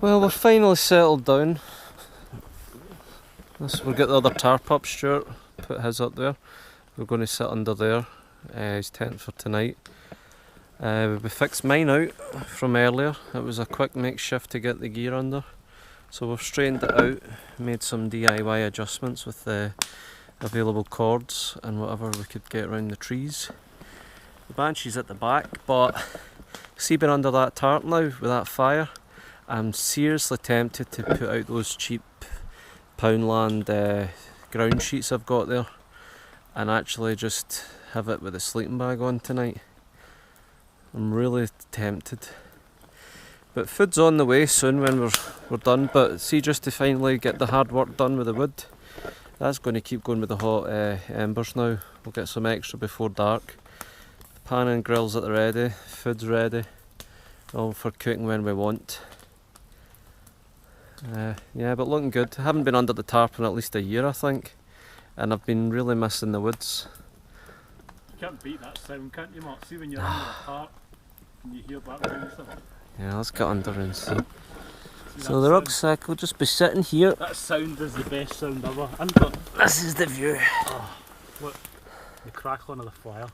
Well, we're finally settled down. We'll get the other tarp up, Stuart, put his up there. We're going to sit under there, his tent for tonight. We fixed mine out from earlier. It was a quick makeshift to get the gear under. So we've straightened it out, made some DIY adjustments with the available cords and whatever we could get around the trees. The Banshee's at the back, but see, being under that tarp now with that fire, I'm seriously tempted to put out those cheap Poundland ground sheets I've got there and actually just have it with a sleeping bag on tonight. I'm really tempted. But food's on the way soon when we're done, but see, just to finally get the hard work done with the wood, that's going to keep going with the hot embers now. We'll get some extra before dark. The pan and grill's at the ready, food's ready, all for cooking when we want. Yeah, but looking good. I haven't been under the tarp in at least a year, I think, and I've been really missing the woods. You can't beat that sound, can't you, Mark? See when you're under the tarp and you hear background and stuff. Yeah, let's get under and see. So the rucksack will just be sitting here. That sound is the best sound ever. And this is the view. Oh, look, the crackling of the fire.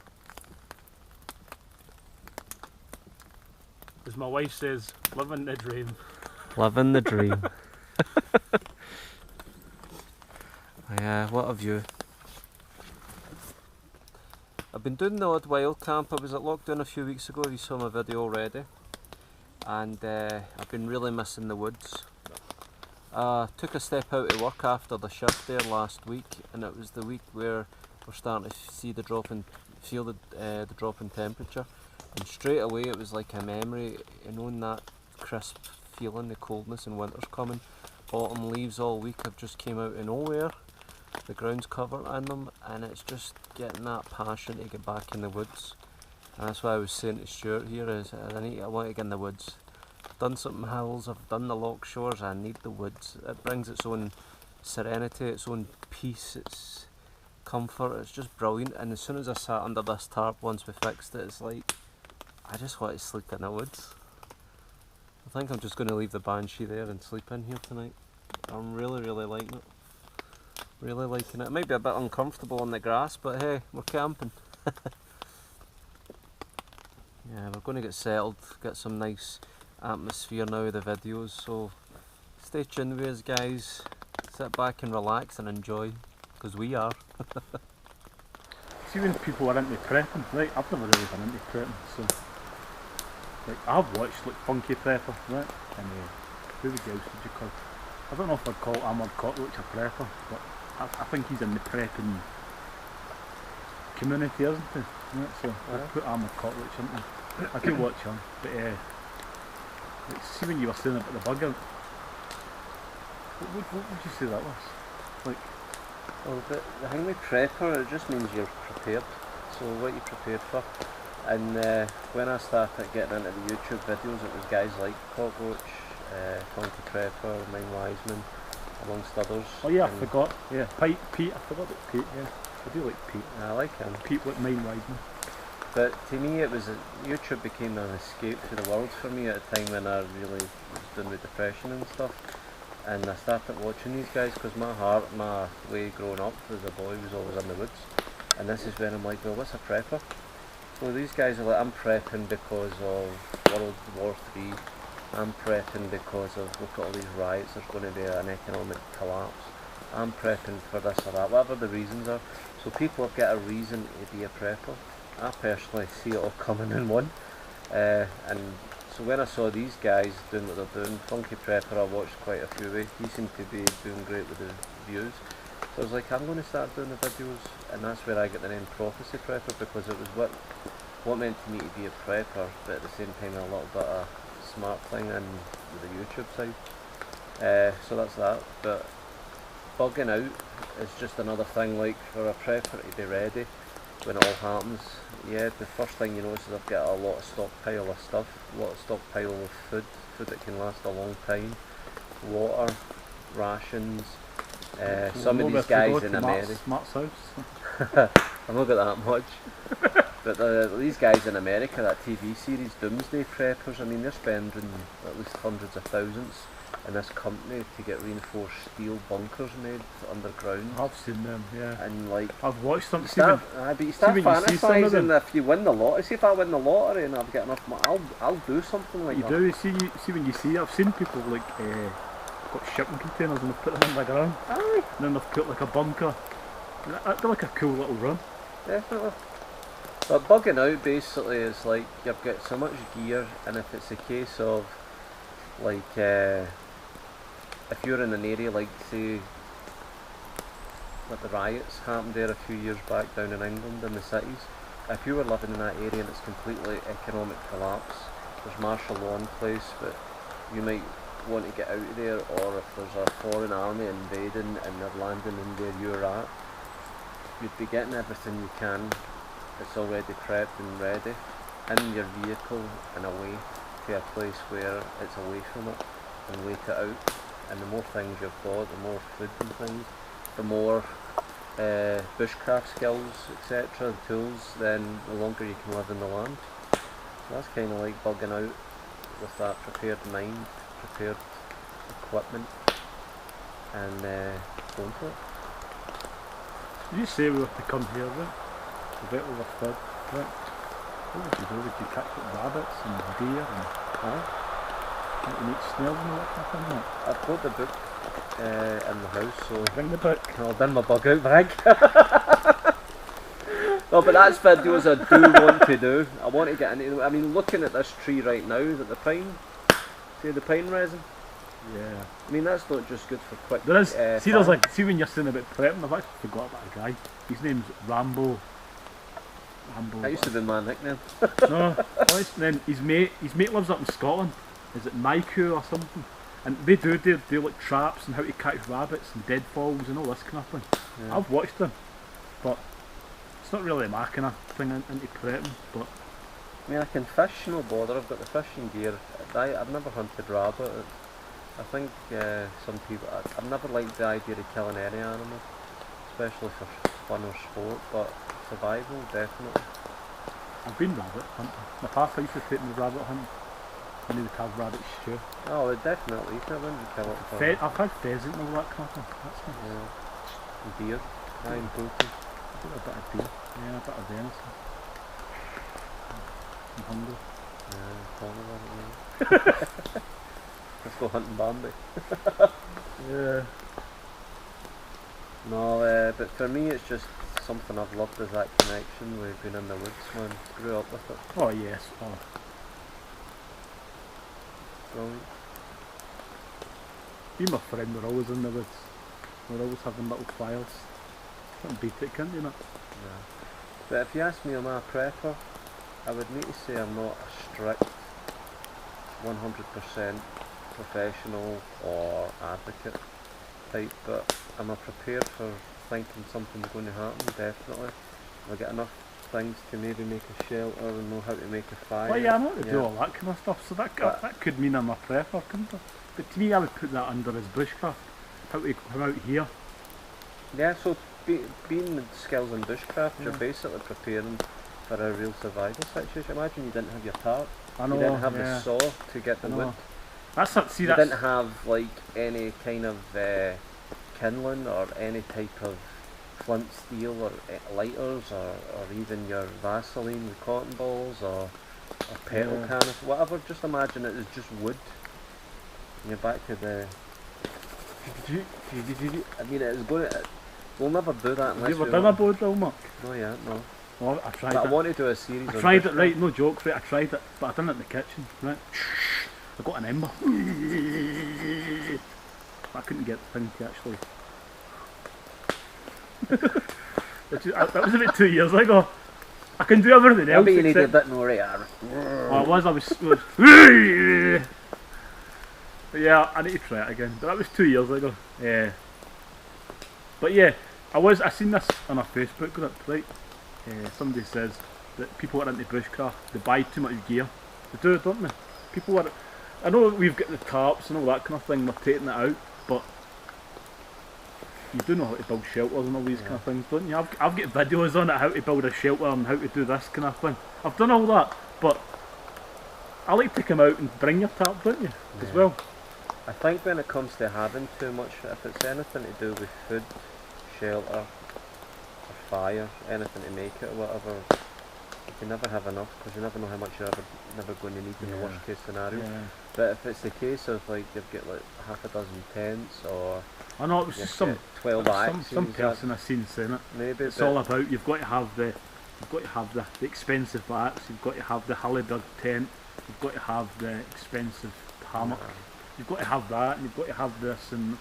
As my wife says, living the dream. Living the dream. Yeah, what a view. I've been doing the odd wild camp. I was at lockdown a few weeks ago, you saw my video already. And I've been really missing the woods. Took a step out of work after the shift there last week, and it was the week where we're starting to see the drop in, feel the drop in temperature. And straight away it was like a memory, knowing that crisp feeling, the coldness and winter's coming. Autumn leaves all week have just came out of nowhere. The ground's covered in them, and it's just getting that passion to get back in the woods. And that's why I was saying to Stuart here is I want to get in the woods. I've done something hills, I've done the loch shores, I need the woods. It brings its own serenity, its own peace, its comfort, it's just brilliant. And as soon as I sat under this tarp once we fixed it, it's like, I just want to sleep in the woods. I think I'm just going to leave the Banshee there and sleep in here tonight. I'm really liking it. Really liking it. It might be a bit uncomfortable on the grass, but hey, we're camping. Yeah, we're going to get settled, get some nice atmosphere now with the videos, so stay tuned with us guys, sit back and relax and enjoy, because we are. See when people are into prepping, right, I've never really been into prepping, so like I've watched like Funky Prepper, right, and who else did you call? I don't know if I'd call Armoured Cockroach a prepper, but I think he's in the prepping community, isn't he? Right, so I'd put Armoured Cockroach into. I do watch him, but like, see when you were saying about the bugger, what would you say that was? Like, Well, the thing with prepper, it just means you're prepared, so what you prepared for. And when I started getting into the YouTube videos, it was guys like Cockroach, Funky Prepper, Mine Wiseman, amongst others. Oh yeah, I forgot. Yeah, Pete. I forgot about Pete. Yeah, I do like Pete. I like him. Pete with Mine Wiseman. But to me, it was YouTube became an escape to the world for me at a time when I really was dealing with depression and stuff. And I started watching these guys because my way growing up as a boy was always in the woods. And this is when I'm like, well, what's a prepper? So these guys are like, I'm prepping because of World War III. I'm prepping because of, look at all these riots, there's going to be an economic collapse. I'm prepping for this or that, whatever the reasons are. So people have got a reason to be a prepper. I personally see it all coming in one. And so when I saw these guys doing what they're doing, Funky Prepper I watched quite a few of, he seemed to be doing great with the views. So I was like, I'm going to start doing the videos, and that's where I get the name Prophecy Prepper, because it was what meant to me to be a prepper, but at the same time a little bit of smart thing and with the YouTube side. So that's that. But bugging out is just another thing, like for a prepper to be ready when it all happens. Yeah, the first thing you notice is I've got a lot of stockpile of stuff, a lot of stockpile of food that can last a long time, water, rations. Some of these guys in America. Matt's house. I've not got that much. But these guys in America, that TV series, Doomsday Preppers, I mean, they're spending at least hundreds of thousands in this company to get reinforced steel bunkers made underground. I've seen them, yeah. And like, I've watched them. but you start fantasising if you win the lottery. See if I win the lottery and I've got enough money, I'll do something like that. You do. See when you see, I've seen people like got shipping containers and they've put them in the ground. Aye. And then they've put like a bunker. That'd be like a cool little run. Definitely. But bugging out basically is like you've got so much gear, and if it's a case of like if you're in an area like say like the riots happened there a few years back down in England in the cities, if you were living in that area and it's completely economic collapse, there's martial law in place, but you might want to get out of there, or if there's a foreign army invading and they're landing in where you're at, you'd be getting everything you can that's already prepped and ready in your vehicle and away to a place where it's away from it, and wait it out. And the more things you've got, the more food and things, the more bushcraft skills, etc., the tools, then the longer you can live in the land. So that's kind of like bugging out with that prepared mind, prepared equipment, and going for it. Did you say we were to come here, right? To get over food, right? What would you do? Would you catch up rabbits and deer and you eat snails and all that kind of thing? I've got the book in the house, so bring the book. I'll bring my bug out bag. No, but that's videos I do want to do. I want to get into. I mean, looking at this tree right now, is it the pine? See the pine resin? Yeah. I mean, that's not just good for quick. There is. See, there's like. See, when you're saying about prepping, I've actually forgot about a guy. His name's Rambo. That used to be my nickname. No, then his mate lives up in Scotland. Is it Maiku or something? And they do like traps and how to catch rabbits and deadfalls and all this kind of thing. Yeah. I've watched them, but it's not really my kind of thing into prepping. But I mean, I can fish, no bother. I've got the fishing gear. I've never hunted rabbit. I think some people. I've never liked the idea of killing any animal, especially for fun or sport. But survival, definitely. I've been rabbit hunting. My papa used to take me rabbit hunting, and he would have rabbit stew. Oh, definitely. You can kill it. I've had pheasant and all that kind of thing. That's nice. Yeah. And deer. And poultry. A bit of deer. Yeah, a bit of venison. I'm hungry. Yeah, let's go hunting Bambi. Yeah. No, but for me it's just something I've loved, is that connection with being in the woods, man. Grew up with it. Oh yes. Oh. Brilliant. Me and my friend were always in the woods. We're always having little fires. Can't beat it, can you? Not? Yeah. But if you ask me, am I a prepper? I would need to say I'm not a strict 100% professional or advocate type, but am I prepared for thinking something's going to happen? Definitely. I get enough things to maybe make a shelter and know how to make a fire. Well, yeah, I know how to do all that kind of stuff, so that could mean I'm a prepper, couldn't it? But to me, I would put that under as bushcraft. How to come out here. Yeah, so being with skills in bushcraft, you're basically preparing for a real survival situation. Imagine you didn't have your tarp. I know, you didn't have the saw to get the wood. You didn't have like any kind of kindling or any type of flint steel or lighters or even your Vaseline with cotton balls or petrol canister, whatever. Just imagine it is just wood. And you're back to the. I mean, it's going to. We'll never do that unless you ever done a bodil, Mark? No, yeah, no. Well, I tried but it. I want to do a series. I tried it, right? No joke, right? I tried it, but I done it in the kitchen, right? I got an ember. I couldn't get the thing to actually. That was about 2 years ago. I can do everything else. Maybe you need a bit more air. Oh, I was. But yeah, I need to try it again. But that was 2 years ago. Yeah. But yeah, I seen this on a Facebook group, right? Somebody says that people are into bushcraft, they buy too much gear. They do, don't they? People are. I know we've got the tarps and all that kind of thing, we're taking it out, but you do know how to build shelters and all these kind of things, don't you? I've got videos on it, how to build a shelter and how to do this kind of thing. I've done all that, but I like to come out and bring your tarp, don't you? As well. I think when it comes to having too much, if it's anything to do with food, shelter, or fire, anything to make it or whatever, you can never have enough because you never know how much you're never going to need in the worst case scenario. Yeah. But if it's the case of like you've got like half a dozen tents or I know it was just some 12 axes, some person I seen saying it. Maybe it's all about you've got to have the expensive axe, you've got to have the Halliburton tent, you've got to have the expensive hammock. You've got to have that, and you've got to have this, and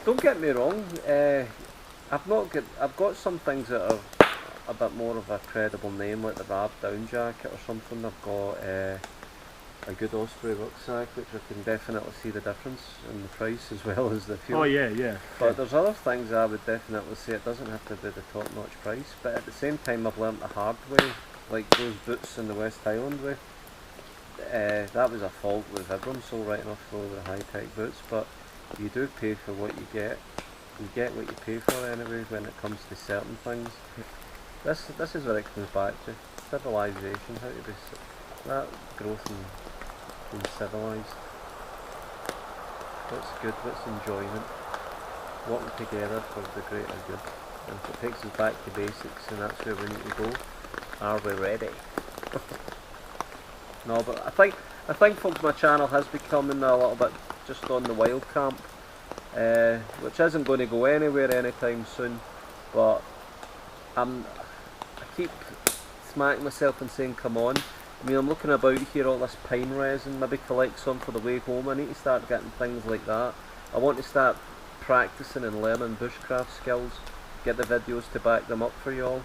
don't get me wrong. I've got some things that are a bit more of a credible name, like the Rab down jacket or something. I've got a good Osprey rucksack, which I can definitely see the difference in the price as well as the fuel. Oh yeah. But there's other things I would definitely say it doesn't have to be the top-notch price. But at the same time, I've learnt the hard way, like those boots in the West Highland way. That was a fault with Vibram, so right enough for the high-tech boots, but you do pay for what you get. You get what you pay for anyway when it comes to certain things. This is what it comes back to. Civilization, how to be that growth and being civilized. What's good, what's enjoyment. Working together for the greater good. And if it takes us back to basics and that's where we need to go, are we ready? No, but I think folks, my channel has becoming a little bit just on the wild camp, which isn't going to go anywhere anytime soon. But I keep smacking myself and saying, come on. I mean, I'm looking about here, all this pine resin, maybe collect some for the way home. I need to start getting things like that. I want to start practicing and learning bushcraft skills, get the videos to back them up for you all.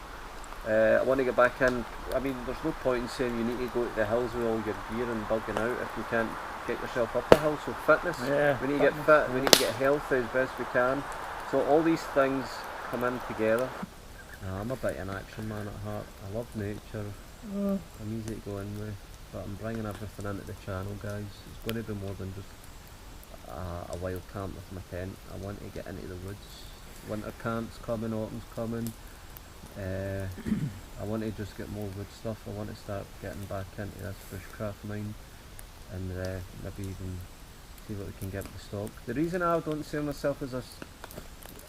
I want to get back in. I mean, there's no point in saying you need to go to the hills with all your gear and bugging out if you can't get yourself up the hill. So fitness, we need to get fit, we need to get healthy as best we can. So all these things come in together. I'm a bit of an action man at heart. I love nature. I'm easy to go in with, but I'm bringing everything into the channel, guys. It's going to be more than just a wild camp with my tent. I want to get into the woods. Winter camp's coming, autumn's coming. I want to just get more wood stuff. I want to start getting back into this bushcraft mine and maybe even see what we can get with the stock. The reason I don't see myself as a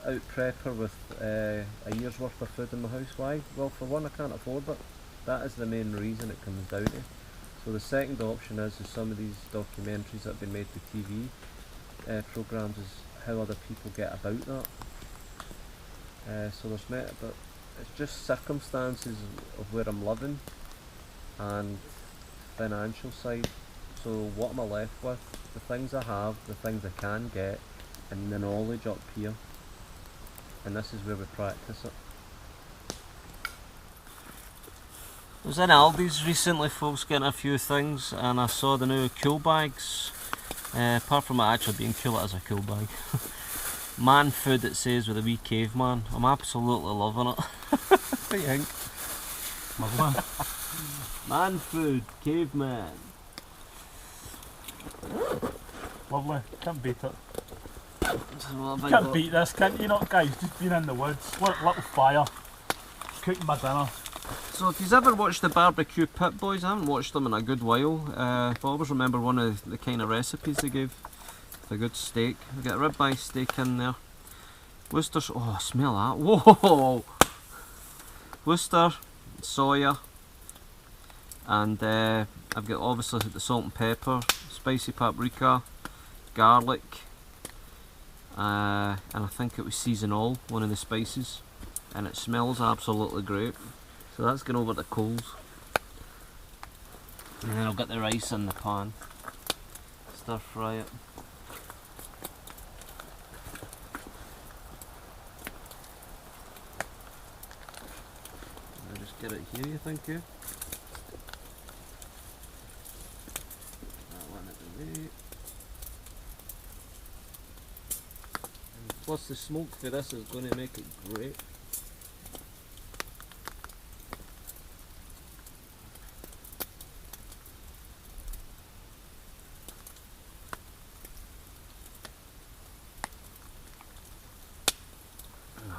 out prepper with a year's worth of food in my house, why? Well, for one, I can't afford it. That is the main reason it comes down to. So the second option is some of these documentaries that have been made for TV programmes is how other people get about that. So there's but it's just circumstances of where I'm living and financial side. So what am I left with? The things I have, the things I can get, and the knowledge up here. And this is where we practice it. I was in Aldi's recently, folks, getting a few things, and I saw the new cool bags. Apart from it actually being cool, it is a cool bag. Man food, it says, with a wee caveman. I'm absolutely loving it. What do you think? Lovely. Man food, caveman. Lovely. Can't beat it. Can't beat this, can't you not, guys? Just being in the woods, little fire, cooking my dinner. So if you've ever watched the Barbecue Pit Boys, I haven't watched them in a good while, but I always remember one of the kind of recipes they gave. A good steak. We got a ribeye steak in there. Worcester, oh, smell that! Whoa! Worcester, soya, and I've got obviously the salt and pepper, spicy paprika, garlic, and I think it was seasonal, one of the spices, and it smells absolutely great. So that's going over the coals, and then I've got the rice in the pan. Stir fry it. Get it here, you think, yeah? That one at the way. Plus the smoke for this is going to make it great.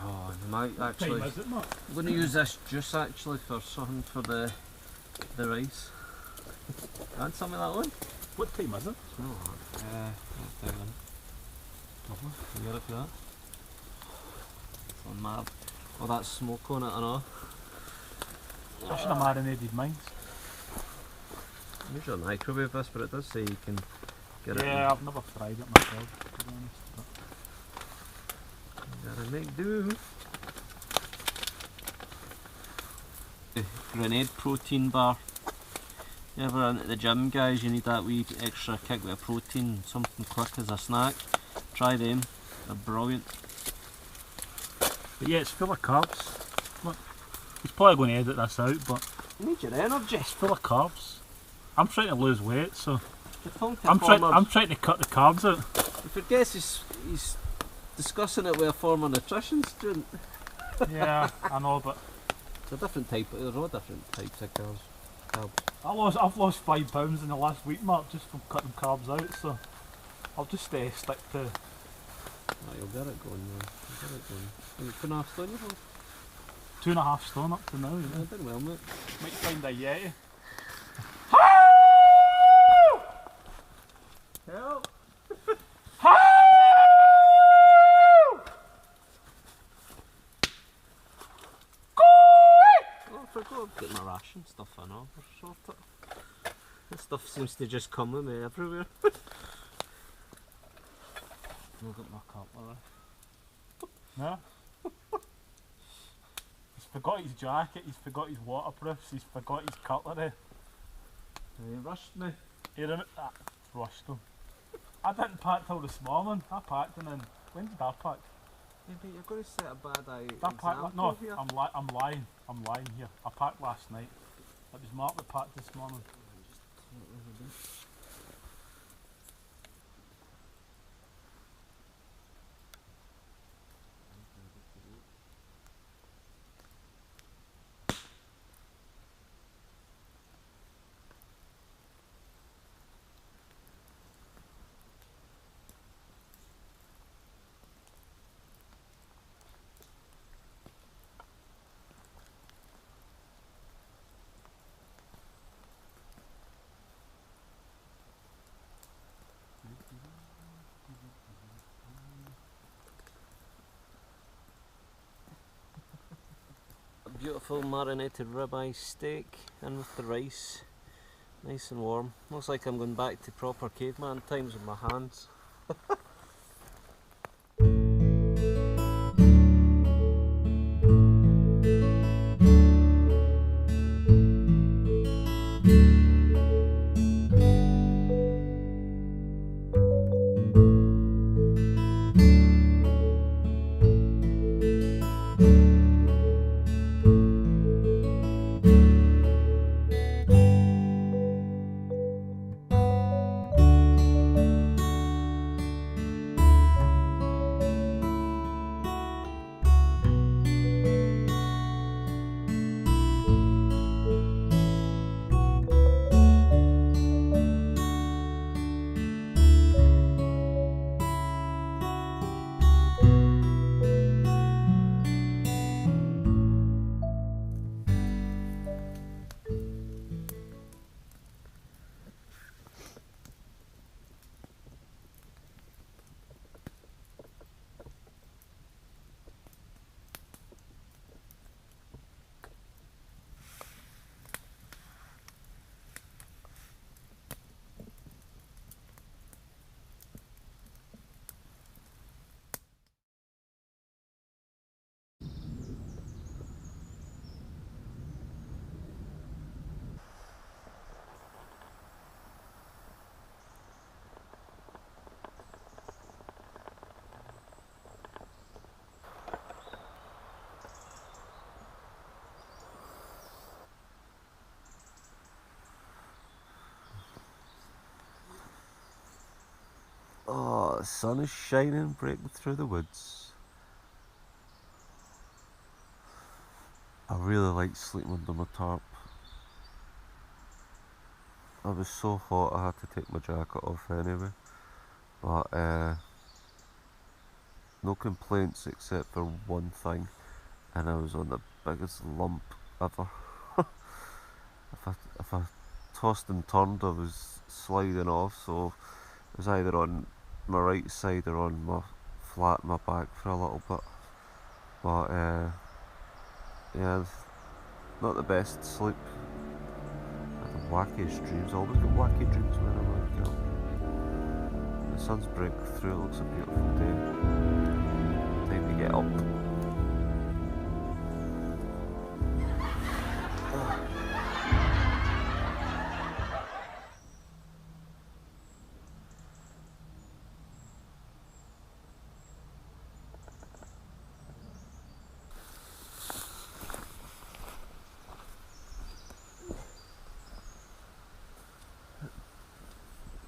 Oh, I might actually. Time is it, Mark? I'm going to use this juice actually for something for the rice. And some of that one. What time is it? Oh, that's down. Lovely. You got it for that? It's on mad. Oh, that smoke on it and all. I should have marinated mine. Usually microwave this, but it does say you can get it. Yeah, I've never tried it myself, to be honest. But Gotta make do. Grenade protein bar. You ever into the gym, guys, you need that wee extra kick with a protein, something quick as a snack. Try them, they're brilliant. yeah, it's full of carbs. Look, he's probably going to edit this out, but You need your energy. it's full of carbs. I'm trying to lose weight, so I'm trying to cut the carbs out. If your guess he's discussing it with a former nutrition student. Yeah, I know, but It's a different type, there's all different types of carbs. I've lost 5 pounds in the last week, Mark, just from cutting carbs out. So I'll just stick to. Oh, you'll get it going, man. You'll get it going. You're 2.5 stone, you know? 2.5 stone up to now. Yeah, Yeah. done well, mate. Might find a yeti. Help! Oh, I forgot I've got my ration stuff in all. Sort it. This stuff seems to just come with me everywhere. I've got my cutlery. No. He's forgot his jacket, he's forgot his waterproofs, he's forgot his cutlery. You rushed me. Rushed him. I didn't pack till this morning. I packed and then when did I pack? Yeah, but you're going to set a bad eye Did I pack example no, here. I'm lying here. I packed last night. It was Mark that packed this morning. A beautiful marinated ribeye steak in with the rice. Nice and warm. Looks like I'm going back to proper caveman times with my hands. sun is shining, breaking through the woods. I really like sleeping under my tarp. I was so hot I had to take my jacket off anyway. But no complaints except for one thing, and I was on the biggest lump ever. If I tossed and turned, I was sliding off, so it was either on my right side or on my flat my back for a little bit. But yeah, not the best sleep. I had the wackiest dreams. I always get wacky dreams when I'm on camp. The sun's breaking through, it looks a beautiful day. Time to get up.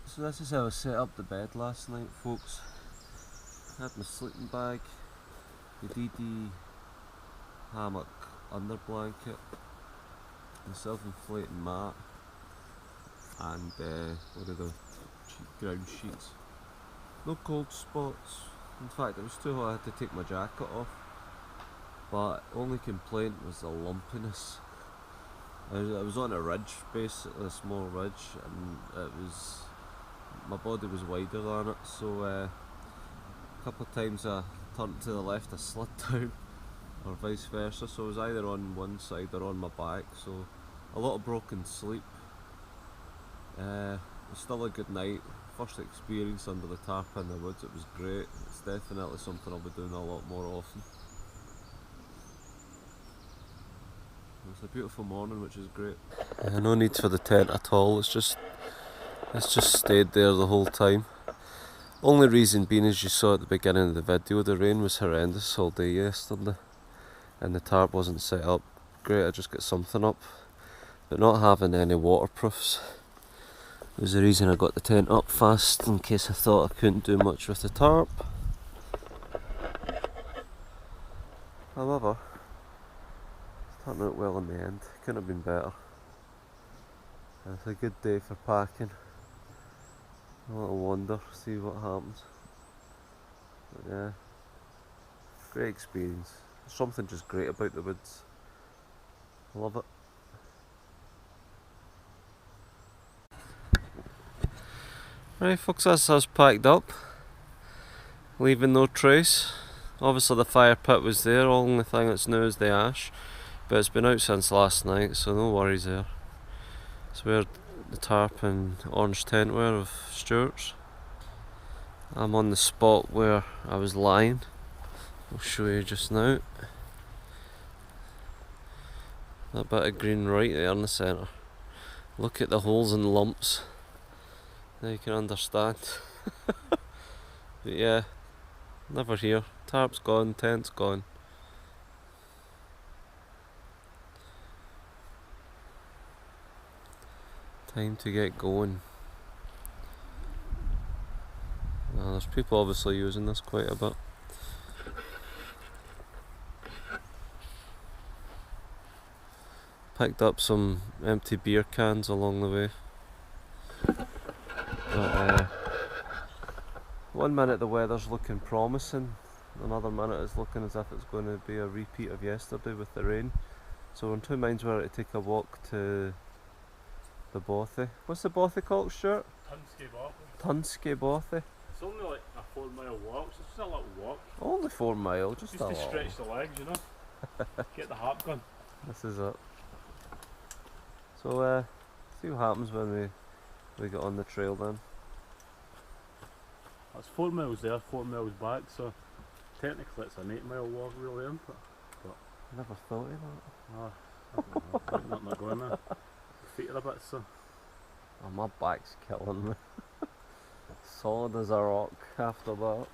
So this is how I set up the bed last night, folks. I had my sleeping bag, the DD hammock under blanket, the self-inflating mat, and one of the ground sheets. No cold spots. In fact, it was too hot, I had to take my jacket off. But only complaint was the lumpiness. I was on a ridge, basically a small ridge, and my body was wider than it, so a couple of times I turned to the left, I slid down, or vice versa, so I was either on one side or on my back, so a lot of broken sleep. It was still a good night, first experience under the tarp in the woods, it was great. It's definitely something I'll be doing a lot more often. It's a beautiful morning, which is great. No need for the tent at all, it's just stayed there the whole time. Only reason being, as you saw at the beginning of the video, the rain was horrendous all day yesterday and the tarp wasn't set up. Great, I just got something up, but not having any waterproofs was the reason I got the tent up fast, in case I thought I couldn't do much with the tarp. However, it's turned out well in the end, couldn't have been better. And it's a good day for packing. A little wander, see what happens. But yeah, great experience. There's something just great about the woods. I love it. Right folks, that's us packed up. Leaving no trace. Obviously the fire pit was there, only thing that's new is the ash. But it's been out since last night, so no worries there. It's where the tarp and orange tent were of Stuart's. I'm on the spot where I was lying. I'll show you just now. That bit of green right there in the centre. Look at the holes and lumps. Now you can understand. But yeah, never here. Tarp's gone, tent's gone. Time to get going. Now, there's people obviously using this quite a bit. Picked up some empty beer cans along the way. But, one minute the weather's looking promising, another minute it's looking as if it's going to be a repeat of yesterday with the rain. So we're in two minds whether to take a walk to the bothy. What's the bothy called, Stuart? Tunskey Bothy. It's only like a 4-mile walk, so it's just a little walk. Only 4 miles, just a to little. stretch the legs, you know. Get the heart going. This is it. So see what happens when we get on the trail then. That's 4 miles there, 4 miles back, so technically it's an 8-mile walk really, isn't it? But I never thought of that. I don't know, nothing going there. Feet are a bit so. Oh, my back's killing me. Solid as a rock after that.